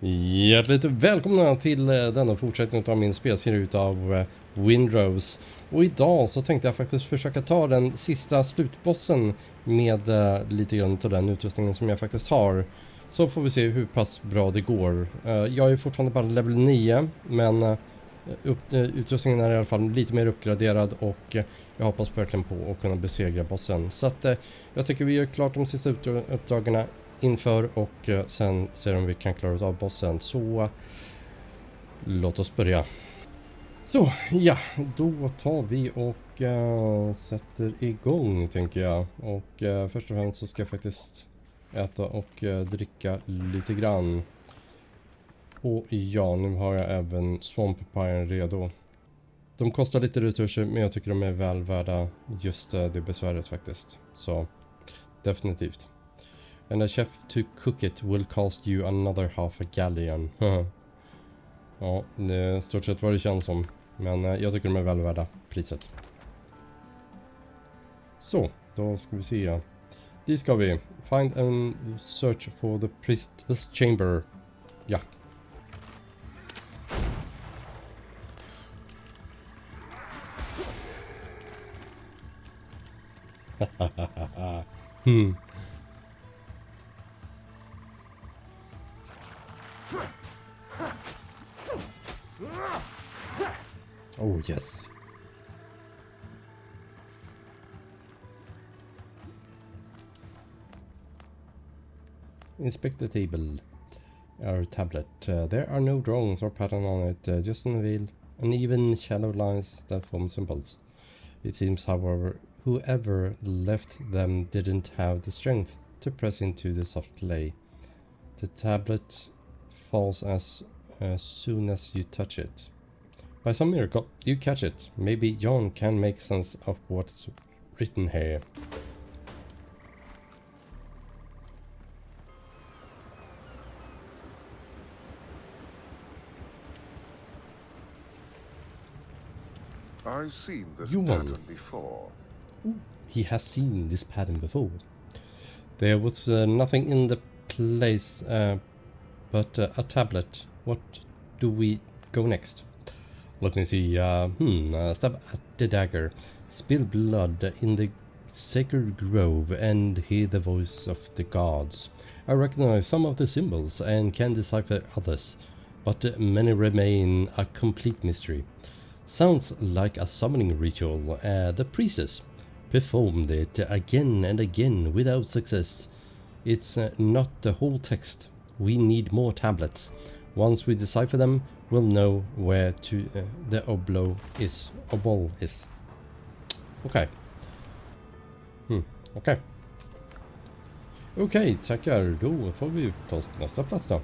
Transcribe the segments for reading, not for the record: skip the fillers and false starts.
Hjärtligt välkomna till denna fortsättning av min spelserie utav Windrose. Och idag så tänkte jag faktiskt försöka ta den sista slutbossen med lite grann av den utrustningen som jag faktiskt har. Så får vi se hur pass bra det går. Jag är fortfarande bara level 9, men utrustningen är i alla fall lite mer uppgraderad och jag hoppas verkligen på att kunna besegra bossen. Så att jag tycker vi gör klart de sista uppdragen inför och sen ser om vi kan klara av bossen. Så låt oss börja. Så ja, då tar vi och sätter igång tänker jag. Och först och främst så ska jag faktiskt äta och dricka lite grann. Och ja, nu har jag även Swamp Papaya redo. De kostar lite resurser men jag tycker de är väl värda just det besväret faktiskt. Så definitivt. And a chef to cook it will cost you another half a galleon. Ja, det är stort sett vad det känns som. Men jag tycker de är väl värda priset. Så, då ska vi se. Dit ska vi. Find and search for the priestess chamber. Ja. Oh yes. Inspect the table. Our tablet. There are no drawings or pattern on it, just an uneven shallow lines that form symbols. It seems, however, whoever left them didn't have the strength to press into the soft clay. The tablet falls as soon as you touch it. By some miracle, you catch it. Maybe John can make sense of what's written here. I've seen this Johan. pattern before. He has seen this pattern before. There was nothing in the place but a tablet. What do we go next? Let me see. Stab at the dagger. Spill blood in the sacred grove and hear the voice of the gods. I recognize some of the symbols and can decipher others, but many remain a complete mystery. Sounds like a summoning ritual. The priestess performed it again and again without success. It's not the whole text. We need more tablets. Once we decipher them, we'll know where to the obol is. Okej. Okej. Okej, tackar. Då får vi ta oss till nästa plats då.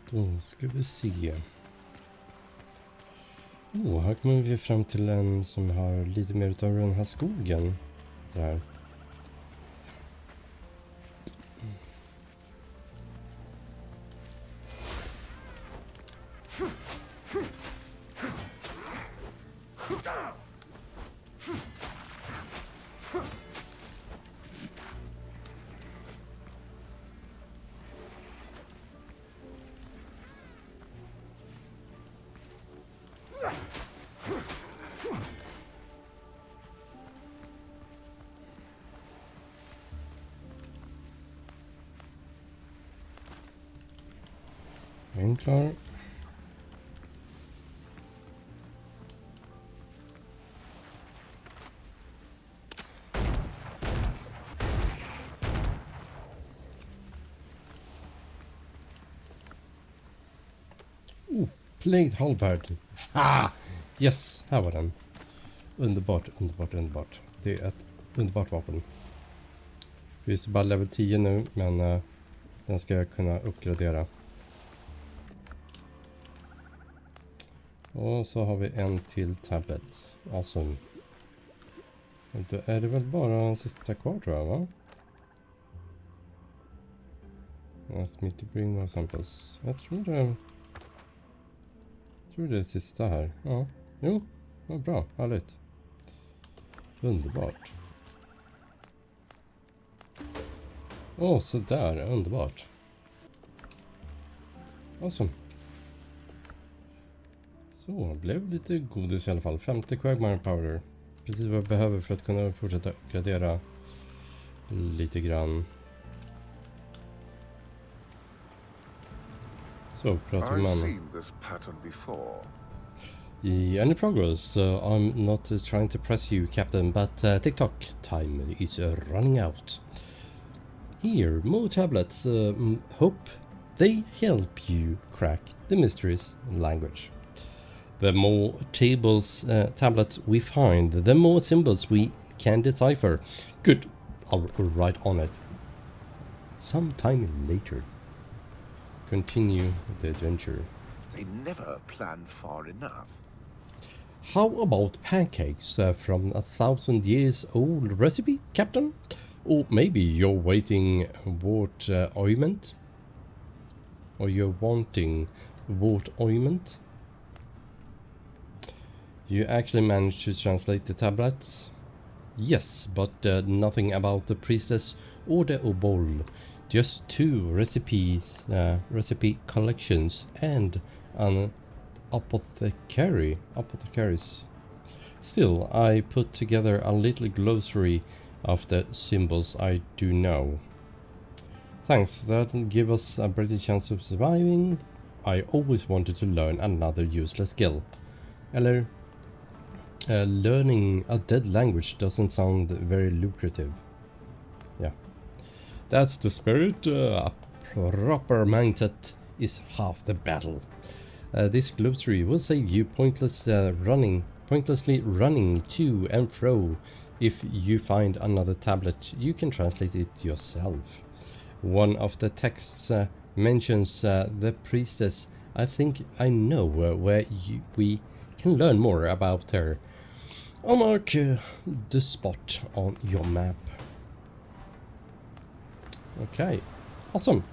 Då ska vi se. Här kommer vi fram till en som har lite mer utav den här skogen. Det här. En klar. Plagued halberd. Ha! Yes, här var den. Underbart. Det är ett underbart vapen. Vi är bara level 10 nu, men den ska jag kunna uppgradera. Och så har vi en till tablet. Alltså. Då är det väl bara en sista kvar tror jag, va? Ask me to bring more samples. Jag tror det. tror det är sista här. Ja, jo, ja, bra, härligt. Underbart. Åh, så där, underbart. Awesome. Så, blev lite godis i alla fall. 50 Quagmire Powder. Precis vad jag behöver för att kunna fortsätta uppgradera lite grann. Så, pratar I've man. seen this pattern before. Any progress? I'm not trying to press you, Captain, but TikTok time is running out. Here, more tablets. Hope they help you crack the mysteries language. The more tablets we find, the more symbols we can decipher. Good, I'll write on it. Sometime later. Continue the adventure. They never plan far enough. How about pancakes from 1,000 years old recipe, Captain? Or maybe you're waiting wort ointment? Or you're wanting wort ointment? You actually managed to translate the tablets? Yes, but nothing about the priestess or the obol. Just 2 recipes, recipe collections, and an apothecaries. Still, I put together a little glossary of the symbols I do know. Thanks, that'll give us a better chance of surviving. I always wanted to learn another useless skill. Eller, learning a dead language doesn't sound very lucrative. Yeah. That's the spirit. A proper mindset is half the battle. This glossary will save you pointlessly running to and fro. If you find another tablet, you can translate it yourself. One of the texts mentions the priestess. I think I know where we can learn more about her. I'll mark the spot on your map. Okay, awesome.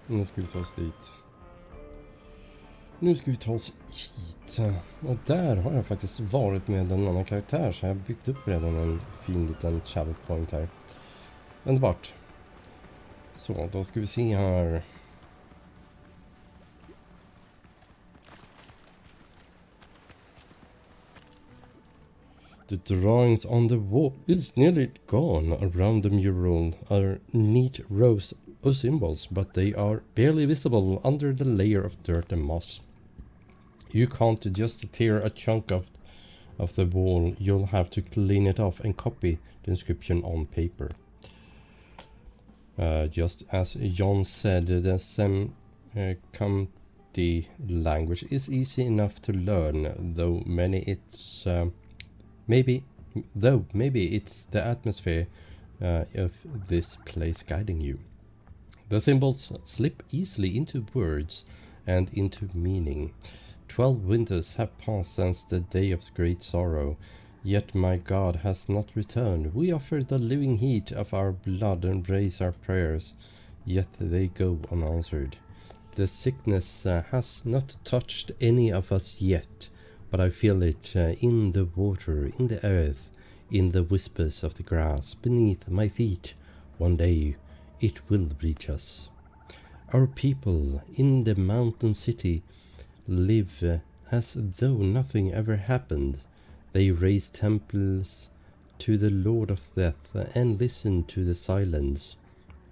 Nu ska vi ta oss dit. Nu ska vi ta oss hit. Och där har jag faktiskt varit med en annan karaktär, så jag har byggt upp redan en fin liten challenge point här. Underbart. Så, då ska vi se här. The drawings on the wall is nearly gone. Around the mural are neat rows of symbols, but they are barely visible under the layer of dirt and moss. You can't just tear a chunk of the wall. You'll have to clean it off and copy the inscription on paper. Just as John said, the Semkamti language is easy enough to learn, though maybe it's the atmosphere of this place guiding you. The symbols slip easily into words and into meaning. 12 winters have passed since the day of great sorrow, yet my God has not returned. We offer the living heat of our blood and raise our prayers, yet they go unanswered. The sickness has not touched any of us yet, but I feel it in the water, in the earth, in the whispers of the grass beneath my feet. One day it will reach us. Our people in the mountain city live as though nothing ever happened. They raise temples to the Lord of Death and listen to the silence.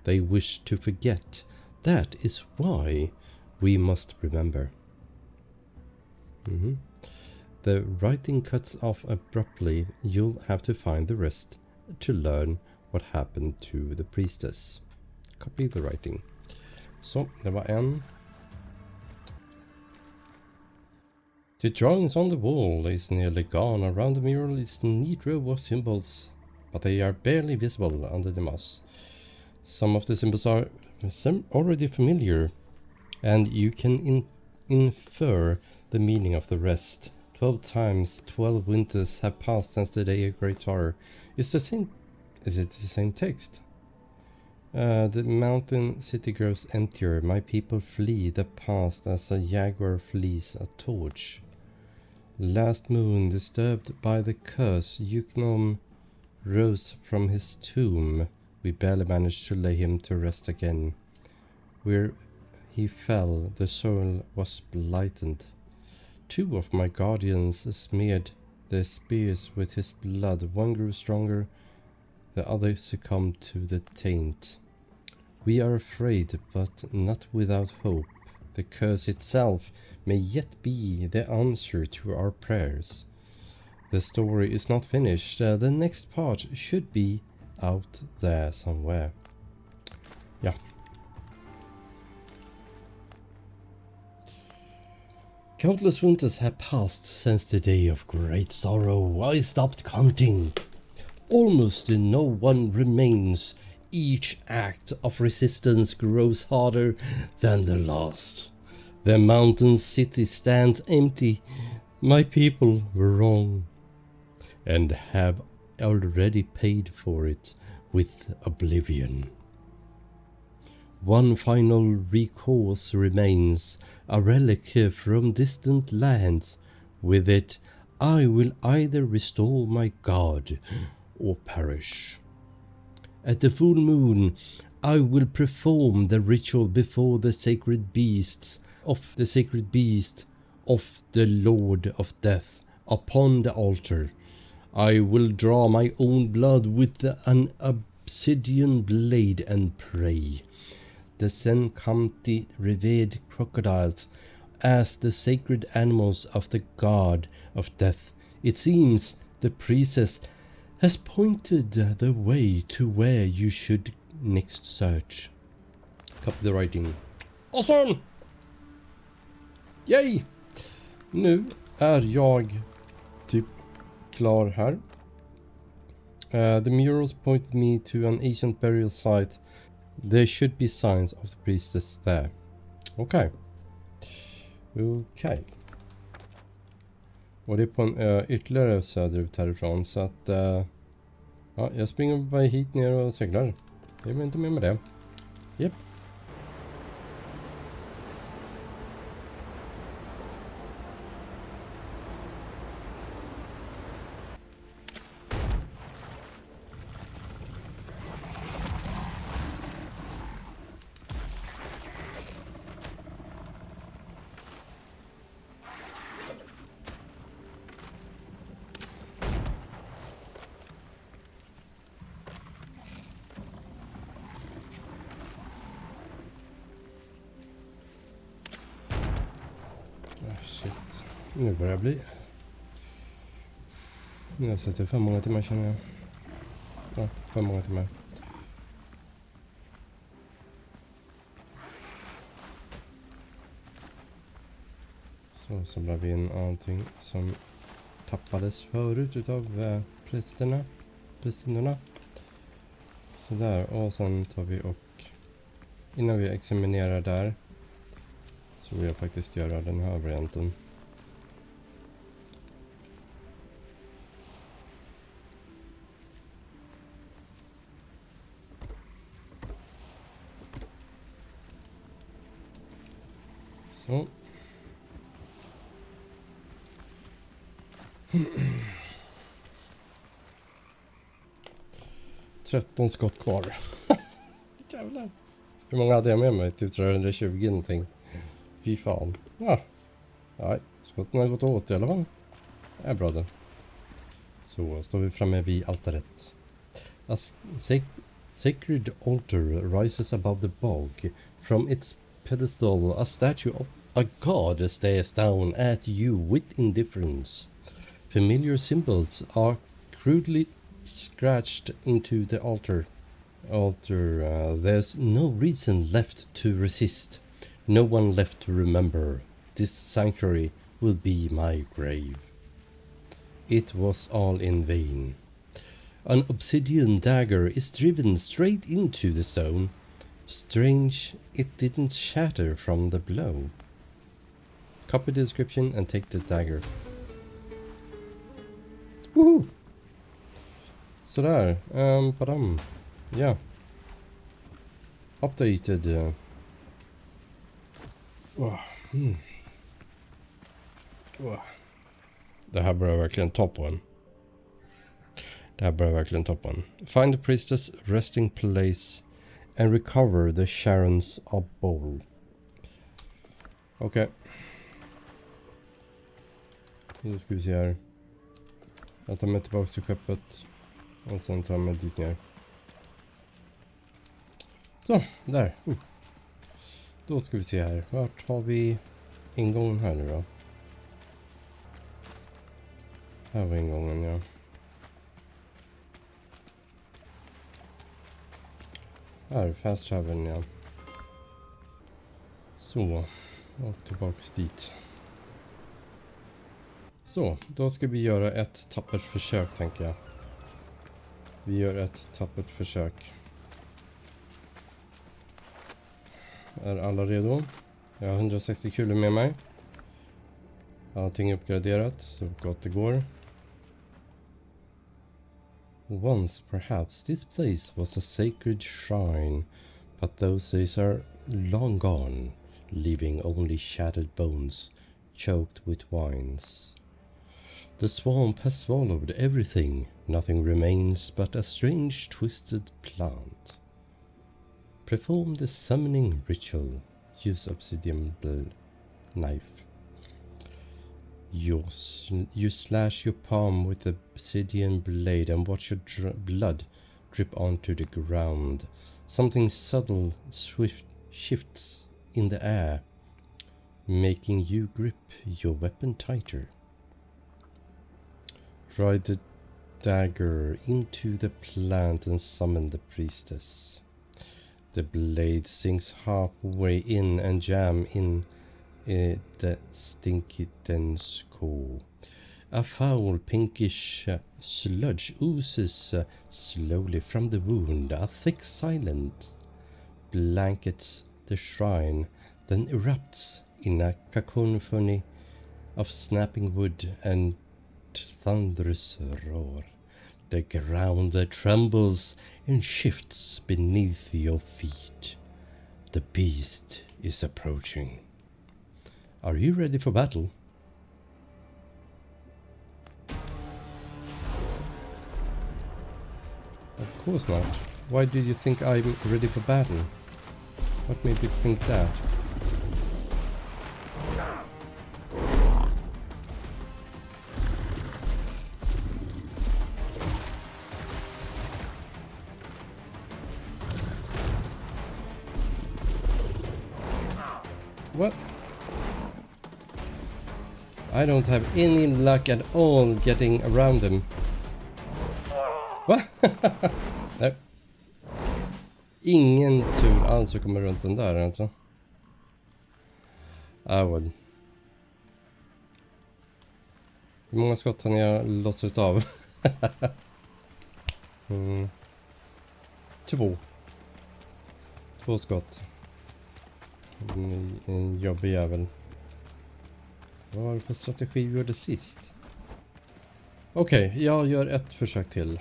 They wish to forget That is why we must remember. The writing cuts off abruptly. You'll have to find the rest to learn what happened to the priestess. Copy the writing. Så, det var en. The drawings on the wall is nearly gone. Around the mural is a neat row of symbols, but they are barely visible under the moss. Some of the symbols are already familiar, and you can infer the meaning of the rest. 12 times 12 winters have passed since the day of great sorrow. Is it the same text? The mountain city grows emptier. My people flee the past as a jaguar flees a torch. Last moon, disturbed by the curse, Yuknom rose from his tomb. We barely managed to lay him to rest again. Where he fell, the soil was blighted. 2 of my guardians smeared their spears with his blood. One grew stronger, the other succumbed to the taint. We are afraid, but not without hope. The curse itself may yet be the answer to our prayers. The story is not finished. The next part should be out there somewhere. Ja. Countless winters have passed since the day of great sorrow. I stopped counting. Almost no one remains. Each act of resistance grows harder than the last. The mountain city stands empty. My people were wrong, and have already paid for it with oblivion. One final recourse remains, a relic from distant lands. With it, I will either restore my god or perish. At the full moon, I will perform the ritual before the sacred beast of the Lord of Death upon the altar. I will draw my own blood with an obsidian blade and pray. The Senkamti revered crocodiles as the sacred animals of the god of death. It seems the priestess has pointed the way to where you should next search. Copy the writing. Awesome! Yay! Nu är jag typ klar här. The murals point me to an ancient burial site. There should be signs of the priestess there. Okej. Och det är på en ö ytterligare söderut härifrån. Så att ja, jag springer bara hit ner och seglar. Det är inte mer med det. Japp. Shit. Nu börjar det bli. Nu har jag suttit för många timmar känner jag. Ja, för många timmar. Så samlar vi in allting som tappades förut utav prästerna. Så där, och sen tar vi och innan vi examinerar där så vill jag faktiskt göra den här varianten. Så. 13 skott kvar. Jävlar. Hur många hade jag med mig? Typ 320 någonting. Fy fan. Ja. Nej, skotten har gått åt i alla fall. Det är bra det. Så står vi framme vid altaret. A sacred altar rises above the bog. From its pedestal, a statue of a god stares down at you with indifference. Familiar symbols are crudely scratched into the altar. There's no reason left to resist, no one left to remember. This sanctuary will be my grave. It was all in vain. An obsidian dagger is driven straight into the stone. Strange, it didn't shatter from the blow. Copy the description and take the dagger. Woohoo! Sådär, padam. Ja. Updated. Det här börjar verkligen ta på en. Find the priestess resting place and recover the Sharon's bowl. Okej. Nu ska vi se här. Jag tar mig tillbaka till skeppet. Och sen tar jag mig dit ner. Så, där. Då ska vi se här. Vart har vi ingången här nu då? Här var ingången, ja. Här, fast travel, ja. Så, och tillbaks dit. Så, då ska vi göra ett tappert försök, tänker jag. Vi gör ett tappert försök. Är alla redo? Jag har 160 kulor med mig. Allting är uppgraderat, så gott det går. Once, perhaps, this place was a sacred shrine, but those days are long gone, leaving only shattered bones, choked with vines. The swamp has swallowed everything, nothing remains but a strange twisted plant. Perform the summoning ritual, use obsidian knife. You slash your palm with the obsidian blade and watch your blood drip onto the ground. Something subtle shifts in the air, making you grip your weapon tighter. Ride the dagger into the plant and summon the priestess. The blade sinks halfway in and jam in the stinky dense core. A foul pinkish sludge oozes slowly from the wound. A thick silence blankets the shrine, then erupts in a cacophony of snapping wood and thunderous roar. The ground trembles and shifts beneath your feet. The beast is approaching. Are you ready for battle? Of course not. Why do you think I'm ready for battle? What made you think that? What? I don't have any luck at all getting around them. Va? Nej. Ingen tur alls att komma runt den där alltså. Would. Hur många skott har ni lossat av? 2. 2 skott. En jobbig jävel. Vad var det för strategi vi gjorde sist? Okej, jag gör ett försök till.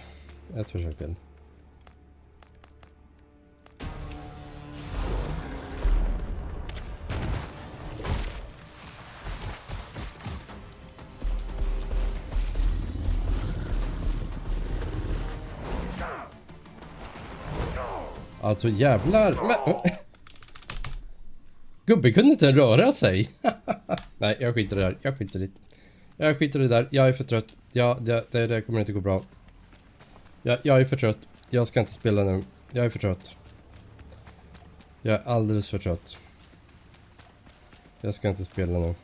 Alltså jävlar. Men... Gubbe kunde inte röra sig. Nej, jag skiter i det där. Jag skiter i det där. Jag är för trött. Det kommer inte gå bra. Jag är för trött. Jag ska inte spela nu. Jag är för trött. Jag är alldeles för trött. Jag ska inte spela nu.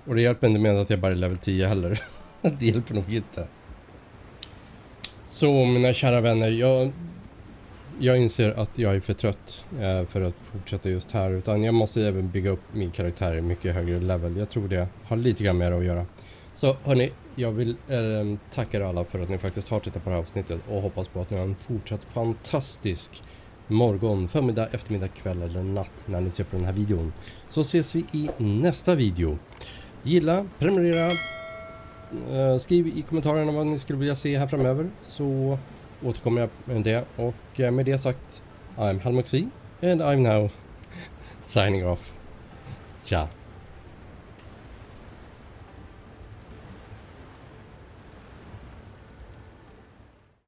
Och det hjälper inte med att jag bara är level 10 heller. Det hjälper nog inte. Så mina kära vänner, jag inser att jag är för trött för att fortsätta just här. Utan jag måste även bygga upp min karaktär i mycket högre level. Jag tror det har lite grann mer att göra. Så hörni, jag vill tacka er alla för att ni faktiskt har tittat på det här avsnittet. Och hoppas på att ni har en fortsatt fantastisk morgon, förmiddag, eftermiddag, kväll eller natt när ni ser på den här videon. Så ses vi i nästa video. Gilla, prenumerera, skriv i kommentarerna vad ni skulle vilja se här framöver, så återkommer jag med det. Och med det sagt, I'm Halmoxi and I'm now signing off. Ciao.